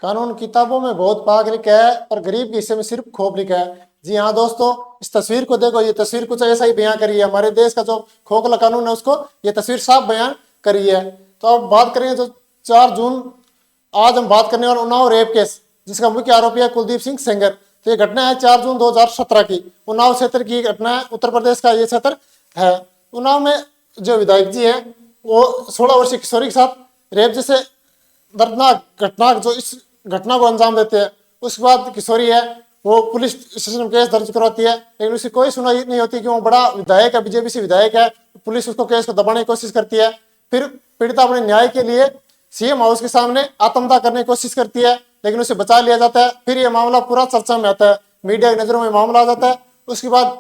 कानून किताबों में बहुत पाक लिखा है और गरीब के हिस्से में सिर्फ खोप लिखा है। जी हाँ दोस्तों, इस तस्वीर को देखो, ये तस्वीर कुछ ऐसा ही बयां करी है। हमारे देश का जो खोखला कानून है उसको ये तस्वीर साफ बयान करी है। तो अब बात करेंगे जो 4 जून, आज हम बात करने वाले उन्नाव रेप केस, जिसका मुख्य आरोपी है कुलदीप सिंह सेंगर। तो ये घटना है 4 जून 2017 की, उन्नाव क्षेत्र की घटना है। उत्तर प्रदेश का ये क्षेत्र है। उन्नाव में जो विधायक जी है वो 16 वर्षीय किशोरी के साथ रेप जैसे दर्दनाक घटना, जो इस घटना को अंजाम देते हैं। उसके बाद किशोरी है वो पुलिस स्टेशन में केस दर्ज करवाती है, लेकिन उसकी कोई सुनवाई नहीं होती कि वो बड़ा विधायक है, बीजेपी से विधायक है। पुलिस उसको केस को दबाने की कोशिश करती है। फिर पीड़िता अपने न्याय के लिए सीएम हाउस के सामने आत्मदाह करने की कोशिश करती है, लेकिन उसे बचा लिया जाता है। फिर ये मामला पूरा चर्चा में आता है, मीडिया की नजरों में मामला आ जाता है। उसके बाद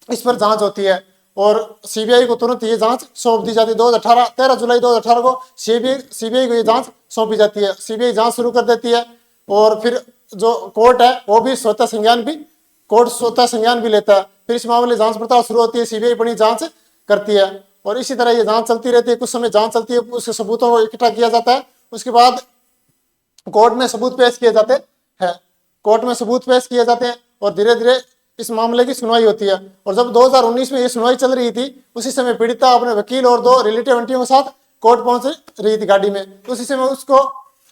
इस पर जांच होती है और सीबीआई को तुरंत ये जांच सौंप दी जाती है। 13 जुलाई 2018 को सीबीआई को ये जांच सौंपी जाती है। सीबीआई जांच शुरू कर देती है और फिर जो कोर्ट है वो भी स्वतः संज्ञान भी लेता है। फिर इस मामले जांच पड़ताल शुरू होती है, सीबीआई बड़ी जांच करती है और इसी तरह ये जांच चलती रहती है। कुछ समय जांच चलती है, उसके सबूतों को इकट्ठा किया जाता है। उसके बाद कोर्ट में सबूत पेश किए जाते हैं और धीरे धीरे इस मामले की सुनवाई होती है। और जब 2019 में ये सुनवाई चल रही थी, उसी समय पीड़िता अपने वकील और 2 रिलेटिव आंटियों के साथ कोर्ट पहुंच रही थी गाड़ी में। उसी समय उसको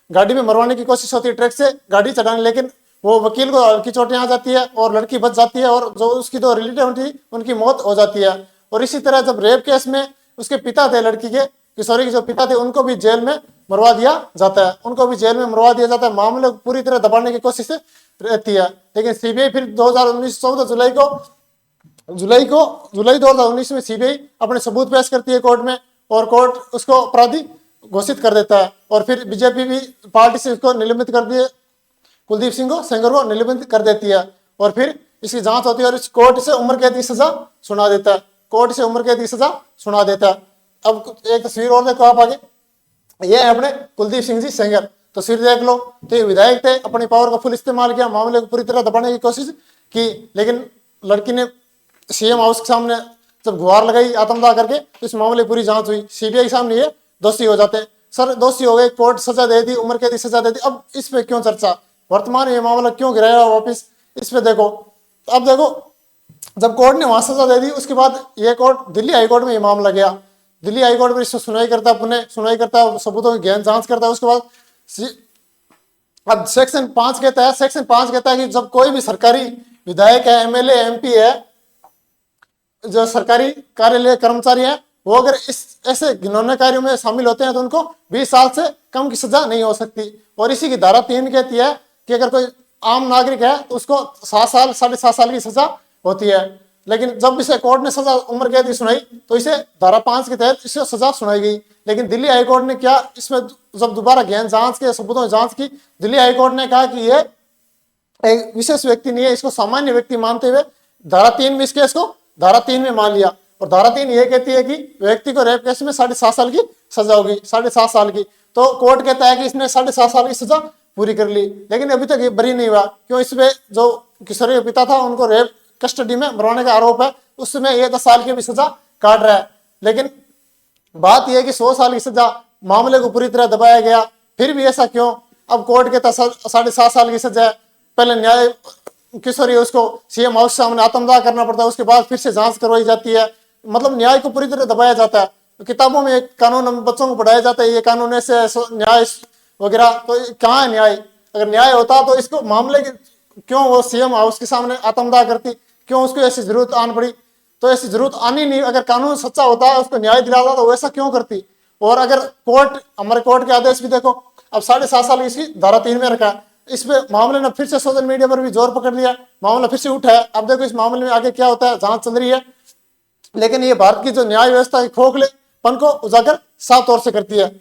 गाड़ी में मरवाने की कोशिश होती है, ट्रक से गाड़ी चढ़ाने, लेकिन वो वकील को हल्की चोटें आ जाती है और लड़की बच जाती है और जो उसकी 2 रिलेटिव थी उनकी मौत हो जाती है। और इसी तरह जब रेप केस में उसके पिता थे, लड़की के, किशोरी के जो पिता थे, उनको भी जेल में मरवा दिया जाता है। मामले को पूरी तरह दबाने की कोशिश रहती है, लेकिन सीबीआई फिर 2019 14 जुलाई 2019 में सीबीआई अपने सबूत पेश करती है कोर्ट में और कोर्ट उसको अपराधी घोषित कर देता है। और फिर बीजेपी भी पार्टी से उसको निलंबित कर दिए, कुलदीप सिंह सेंगर को निलंबित कर देती है। और फिर इसकी जांच होती है और इस कोर्ट से उम्र कैद की सजा सुना देता है। अब एक तस्वीर और देखो आप आगे, ये है अपने कुलदीप सिंह जी सेंगर, तस्वीर देख लो। तो ये विधायक थे, अपनी पावर का फुल इस्तेमाल किया, मामले को पूरी तरह दबाने की कोशिश की, लेकिन लड़की ने सीएम हाउस के सामने जब गुहार लगाई आत्मदाह करके, तो इस मामले की पूरी जांच हुई। सीबीआई के सामने ये दोषी हो जाते हैं। सर दोषी हो गए, कोर्ट सजा दे दी, उम्र कैद की सजा दे दी। अब इस पे क्यों चर्चा, वर्तमान ये मामला क्यों गिराया वापिस, इस पे देखो। अब देखो, जब कोर्ट ने वहां सजा दे दी, उसके बाद ये कोर्ट दिल्ली हाईकोर्ट में ये मामला गया। दिल्ली हाईकोर्ट में इसको सुनवाई करता है, सबूतों की गहन जांच करता है। उसके बाद अब सेक्शन 5 कहता है कि जब कोई भी सरकारी विधायक है, एमएलए, एमपी है, जो सरकारी कार्यालय कर्मचारी है, वो अगर इस ऐसे घिनौने कार्यों में शामिल होते हैं तो उनको 20 साल से कम की सजा नहीं हो सकती। और इसी की धारा 3 कहती है कि अगर कोई आम नागरिक है तो उसको 7 साल 7.5 साल की सजा होती है। लेकिन जब इसे कोर्ट ने सजा उम्र कैद की सुनाई तो इसे धारा 5 के तहत इसे सजा सुनाई गई। लेकिन दिल्ली हाईकोर्ट ने क्या, इसमें जब दोबारा गहन जांच के सबूतों की जांच की, दिल्ली हाईकोर्ट ने कहा कि ये एक विशेष व्यक्ति नहीं है, इसको सामान्य व्यक्ति मानते हुए धारा 3 में इस केस को धारा 3 में मान लिया। और धारा 3 ये कहती है कि व्यक्ति को रेप केस में 7.5 साल की सजा होगी, 7.5 साल की। तो कोर्ट कहता है कि इसने 7.5 साल की सजा पूरी कर ली, लेकिन अभी तक ये बरी नहीं हुआ। क्यों, इसमें जो किशोरी का पिता था उनको रेप कस्टडी में मरवाने का आरोप है, उसमें ये 10 साल की भी सजा काट रहा है। लेकिन बात यह है कि 100 साल की सजा, मामले को पूरी तरह दबाया गया, फिर भी ऐसा क्यों। अब कोर्ट के 7.5 साल की सजा, पहले न्याय किशोरी उसको सीएम हाउस सामने आत्मदाह करना पड़ता है, उसके बाद फिर से जांच करवाई जाती है। मतलब न्याय को पूरी तरह दबाया जाता है। किताबों में एक कानून हम बच्चों को पढ़ाया जाता है, ये कानून ऐसे न्याय वगैरह, तो कहाँ है न्याय। अगर न्याय होता तो इसको मामले क्यों वो सीएम हाउस के सामने आत्मदाह करती, क्यों उसको ऐसी जरूरत आन पड़ी। तो ऐसी जरूरत आनी नहीं, अगर कानून सच्चा होता है उसको न्याय दिलाता तो वैसा क्यों करती। और अगर हमारे कोर्ट के आदेश भी देखो, अब 7.5 साल इसकी धारा 3 में रखा है। इस पे मामले ने फिर से सोशल मीडिया पर भी जोर पकड़ लिया, मामला फिर से उठा है। अब देखो इस मामले में आगे क्या होता है, जांच चल रही है। लेकिन ये भारत की जो न्याय व्यवस्था है खोखलेपन को उजागर साफ तौर से करती है।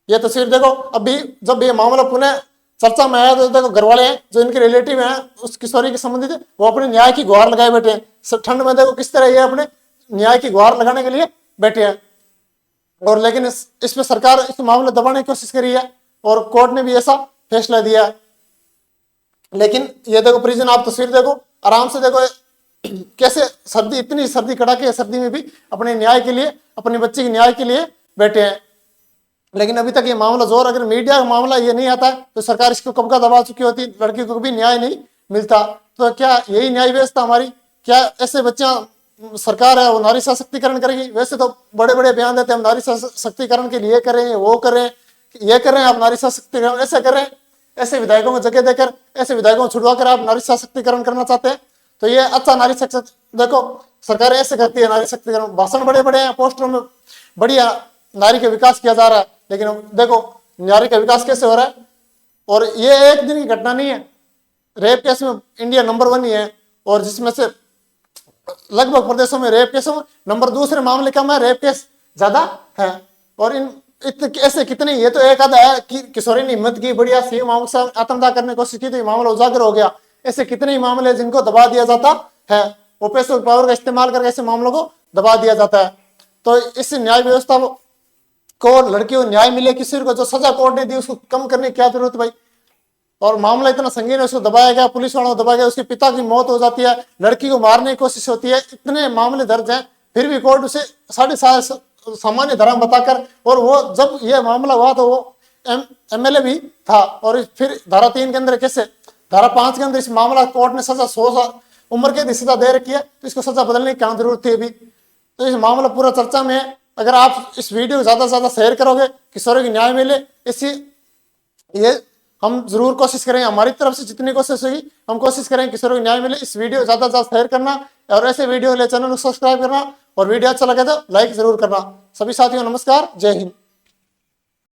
ये तस्वीर देखो, अभी जब ये मामला पुनः चर्चा में आया तो देखो घर वाले हैं जो इनके रिलेटिव हैं उस किशोरी के संबंधित है, वो अपने न्याय की गुहार लगाए बैठे हैं। ठंड में देखो किस तरह ये अपने न्याय की गुहार लगाने के लिए बैठे हैं। और लेकिन इस पे सरकार इस मामले दबाने की कोशिश करी है और कोर्ट ने भी ऐसा फैसला दिया है। लेकिन ये देखो प्रिजन, आप तस्वीर देखो, आराम से देखो कैसे सर्दी, इतनी सर्दी, कड़ाके सर्दी में भी अपने न्याय के लिए, अपने बच्चे के न्याय के लिए बैठे हैं। लेकिन अभी तक ये मामला जोर, अगर मीडिया का मामला ये नहीं आता तो सरकार इसको कब का दबा चुकी होती, लड़की को भी न्याय नहीं मिलता। तो क्या यही न्याय व्यवस्था हमारी? क्या ऐसे बच्चा सरकार है वो नारी सशक्तिकरण करेगी? वैसे तो बड़े बड़े बयान देते हैं हम नारी सशक्तिकरण के लिए करें, वो करें, ये कर रहे हैं, आप नारी सशक्तिकरण ऐसे कर रहे हैं, ऐसे विधायकों को जगह देकर, ऐसे विधायकों को छुड़वाकर आप नारी सशक्तिकरण करना चाहते हैं। तो ये अच्छा नारी शक्ति, देखो सरकार ऐसे करती है नारी शक्तिकरण, भाषण बड़े बड़े हैं, पोस्टरों में बढ़िया नारी का विकास किया जा रहा है, लेकिन देखो नारी का विकास कैसे हो रहा है। और ये एक दिन की घटना नहीं है, रेप केस में इंडिया नंबर 1 ही है, और जिसमें से लगभग प्रदेशों में रेप केस नंबर 2 मामले कम है, रेप केस ज्यादा है। और इन ऐसे कितने, ये तो एक आधा है कि किशोरी ने हिम्मत की, बढ़िया सीएम आत्मदाह करने की कोशिश की तो मामला उजागर हो गया। ऐसे कितने ही मामले जिनको दबा दिया जाता है, वो पैसों पावर का इस्तेमाल करके ऐसे मामलों को दबा दिया जाता है। तो इस न्याय व्यवस्था को, लड़कियों को न्याय मिले, किसी को जो सजा कोर्ट ने दी उसको कम करने की क्या जरूरत भाई? और मामला इतना संगीन है, उसको दबाया गया, पुलिस वालों को दबाया गया, उसके पिता की मौत हो जाती है, लड़की को मारने की कोशिश होती है, इतने मामले दर्ज हैं, फिर भी कोर्ट उसे 7.5 सामान्य धर्म बताकर, और वो जब ये मामला हुआ तो वो एमएलए भी था, और फिर धारा 3 के अंदर कैसे, धारा 5 के अंदर इस मामला कोर्ट ने सजा 100 साल उम्र के सजा दे रखी है, तो इसको सजा बदलने की क्या जरूरत थी अभी? तो इस मामला पूरा चर्चा में है। अगर आप इस वीडियो को ज्यादा से ज्यादा शेयर करोगे, किशोरों की न्याय मिले, इसी ये हम जरूर कोशिश करेंगे, हमारी तरफ से जितनी कोशिश होगी हम कोशिश करेंगे किशोरों को न्याय मिले। इस वीडियो को ज्यादा से ज्यादा शेयर करना, और ऐसे वीडियो के लिए चैनल को सब्सक्राइब करना, और वीडियो अच्छा लगे तो लाइक जरूर करना। सभी साथियों नमस्कार, जय हिंद।